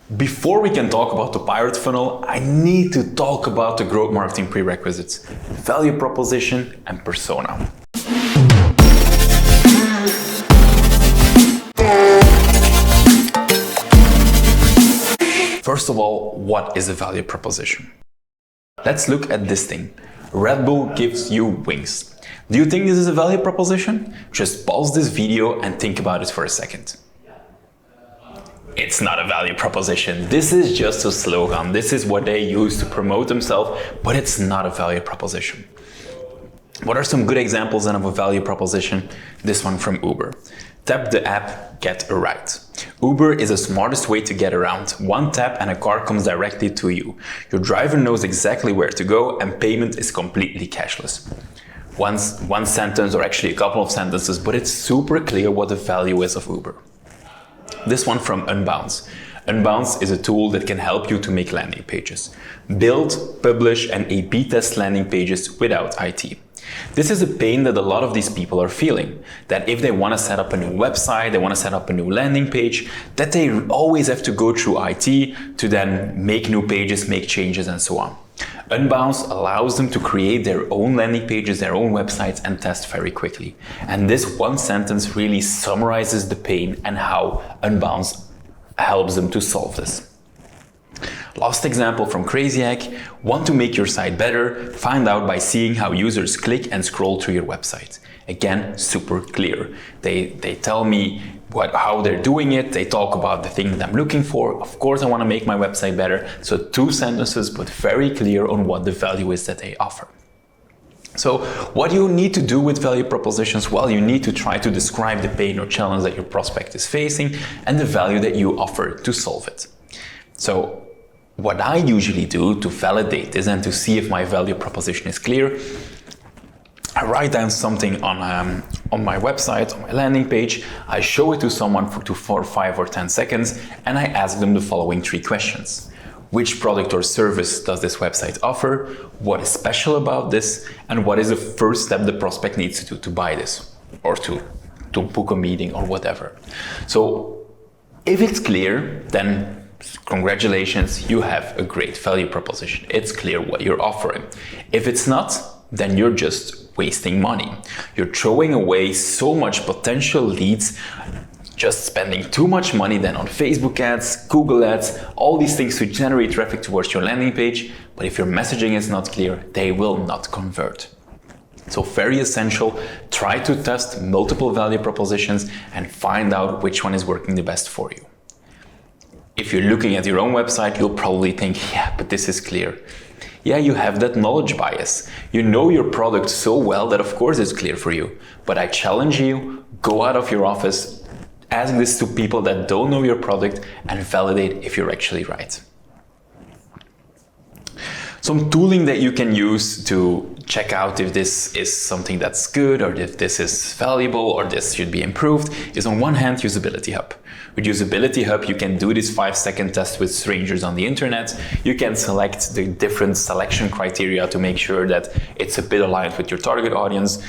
Before we can talk about the pirate funnel, I need to talk about the growth marketing prerequisites, value proposition and persona. First of all, what is a value proposition? Let's look at this thing. Red Bull gives you wings. Do you think this is a value proposition? Just pause this video and think about it for a second. It's not a value proposition. This is just a slogan. This is what they use to promote themselves, but it's not a value proposition. What are some good examples then of a value proposition? This one from Uber. Tap the app, get a ride. Uber is the smartest way to get around. One tap and a car comes directly to you. Your driver knows exactly where to go and payment is completely cashless. One sentence or actually a couple of sentences, but it's super clear what the value is of Uber. This one from Unbounce. Unbounce is a tool that can help you to make landing pages. Build, publish and A/B test landing pages without IT. This is a pain that a lot of these people are feeling, that if they want to set up a new website, they want to set up a new landing page, that they always have to go through IT to then make new pages, make changes and so on. Unbounce allows them to create their own landing pages, their own websites and test very quickly. And this one sentence really summarizes the pain and how Unbounce helps them to solve this. Last example from Crazy Hack. Want to make your site better? Find out by seeing how users click and scroll through your website. Again, super clear. They tell me how they're doing it. They talk about the thing that I'm looking for. Of course, I want to make my website better. So 2 sentences, but very clear on what the value is that they offer. So what you need to do with value propositions? Well, you need to try to describe the pain or challenge that your prospect is facing and the value that you offer to solve it. So what I usually do to validate this and to see if my value proposition is clear, I write down something on my website, on my landing page, I show it to someone for 5 or 10 seconds, and I ask them the following 3 questions. Which product or service does this website offer? What is special about this? And what is the first step the prospect needs to do to buy this? Or to book a meeting or whatever. So if it's clear, then congratulations, you have a great value proposition. It's clear what you're offering. If it's not, then you're just wasting money. You're throwing away so much potential leads, just spending too much money then on Facebook ads, Google ads, all these things to generate traffic towards your landing page. But if your messaging is not clear, they will not convert. So very essential, try to test multiple value propositions and find out which one is working the best for you. If you're looking at your own website, you'll probably think, yeah, but this is clear. Yeah, you have that knowledge bias. You know your product so well that of course it's clear for you. But I challenge you, go out of your office, ask this to people that don't know your product and validate if you're actually right. Some tooling that you can use to check out if this is something that's good or if this is valuable or this should be improved is on one hand Usability Hub. With Usability Hub, you can do this 5-second test with strangers on the internet. You can select the different selection criteria to make sure that it's a bit aligned with your target audience.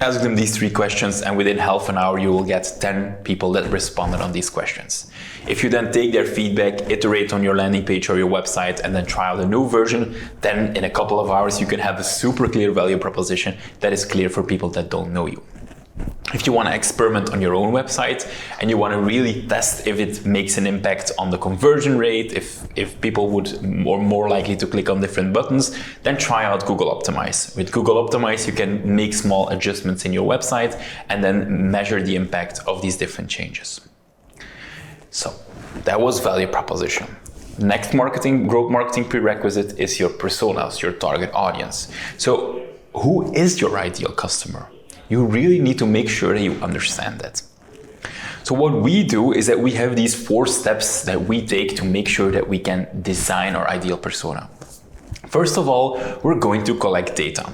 Ask them these 3 questions and within half an hour you will get 10 people that responded on these questions. If you then take their feedback, iterate on your landing page or your website and then try out a new version, then in a couple of hours you can have a super clear value proposition that is clear for people that don't know you. If you want to experiment on your own website and you want to really test if it makes an impact on the conversion rate, if people would more likely to click on different buttons, then try out Google Optimize. With Google Optimize, you can make small adjustments in your website and then measure the impact of these different changes. So that was value proposition. Next growth marketing prerequisite is your personas, your target audience. So who is your ideal customer? You really need to make sure that you understand that. So what we do is that we have these 4 steps that we take to make sure that we can design our ideal persona. First of all, we're going to collect data.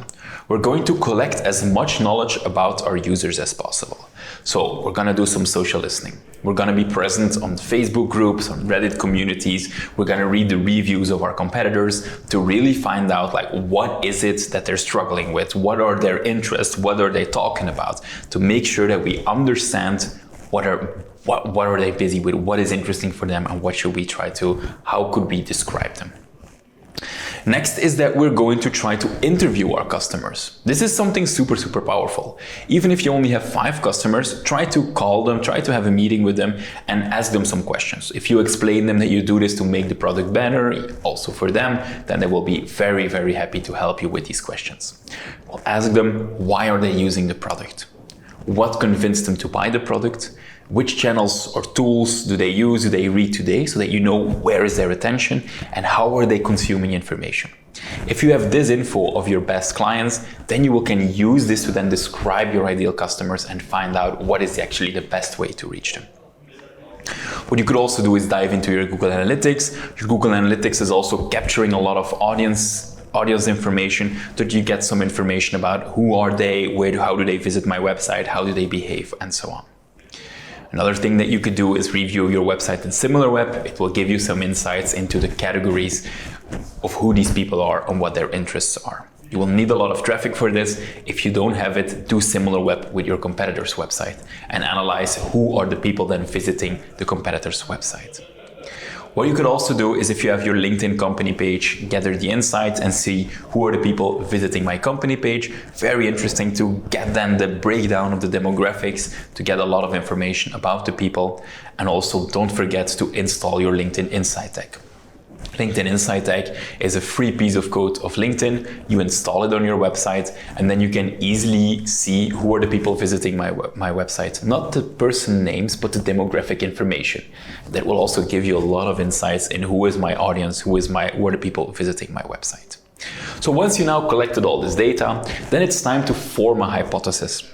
We're going to collect as much knowledge about our users as possible. So we're going to do some social listening. We're going to be present on Facebook groups, on Reddit communities. We're going to read the reviews of our competitors to really find out what is it that they're struggling with? What are their interests? What are they talking about? To make sure that we understand what are What are they busy with? What is interesting for them? And what should we how could we describe them? Next is that we're going to try to interview our customers. This is something super, super powerful. Even if you only have 5 customers, try to call them, try to have a meeting with them and ask them some questions. If you explain them that you do this to make the product better, also for them, then they will be very, very happy to help you with these questions. Well, ask them, why are they using the product? What convinced them to buy the product? Which channels or tools do they use, do they read today, so that you know where is their attention and how are they consuming information. If you have this info of your best clients, then you can use this to then describe your ideal customers and find out what is actually the best way to reach them. What you could also do is dive into your Google Analytics. Your Google Analytics is also capturing a lot of audience information, that you get some information about who are they, how do they visit my website, how do they behave, and so on. Another thing that you could do is review your website in similarWeb. It will give you some insights into the categories of who these people are and what their interests are. You will need a lot of traffic for this. If you don't have it, do similarWeb with your competitor's website and analyze who are the people then visiting the competitor's website. What you could also do is, if you have your LinkedIn company page, gather the insights and see who are the people visiting my company page. Very interesting to get then the breakdown of the demographics, to get a lot of information about the people. And also don't forget to install your LinkedIn Insight tag. LinkedIn Insight tag is a free piece of code of LinkedIn. You install it on your website and then you can easily see who are the people visiting my website. Not the person names, but the demographic information. That will also give you a lot of insights in who is my audience, who are the people visiting my website. So once you now collected all this data, then it's time to form a hypothesis.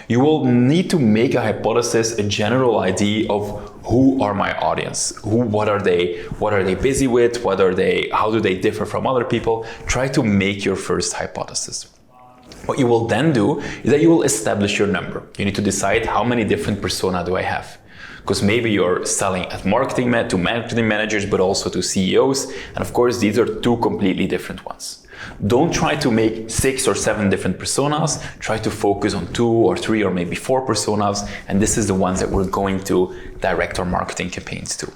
You will need to make a hypothesis, a general idea of who are my audience, what are they busy with, how do they differ from other people. Try to make your first hypothesis. What you will then do is that you will establish your number. You need to decide how many different persona do I have. Because maybe you're selling to marketing managers, but also to CEOs. And of course, these are 2 completely different ones. Don't try to make 6 or 7 different personas. Try to focus on 2 or 3 or maybe 4 personas. And this is the ones that we're going to direct our marketing campaigns to.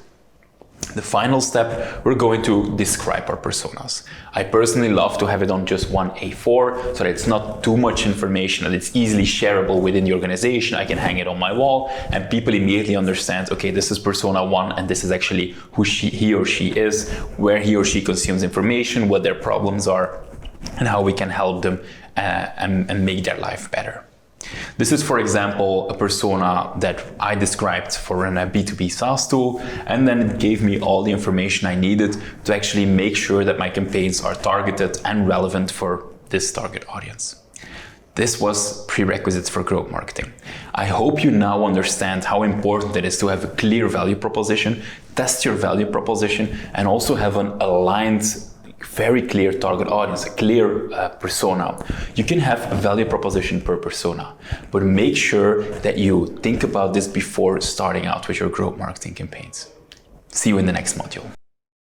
The final step, we're going to describe our personas. I personally love to have it on just one A4 so that it's not too much information, that it's easily shareable within the organization. I can hang it on my wall and people immediately understand, okay, this is persona 1 and this is actually who he or she is, where he or she consumes information, what their problems are, and how we can help them and make their life better. This is, for example, a persona that I described for a B2B SaaS tool, and then it gave me all the information I needed to actually make sure that my campaigns are targeted and relevant for this target audience. This was Prerequisites for Growth Marketing. I hope you now understand how important it is to have a clear value proposition, test your value proposition, and also have an aligned, very clear target audience, a clear persona. You can have a value proposition per persona, but make sure that you think about this before starting out with your growth marketing campaigns. See you in the next module.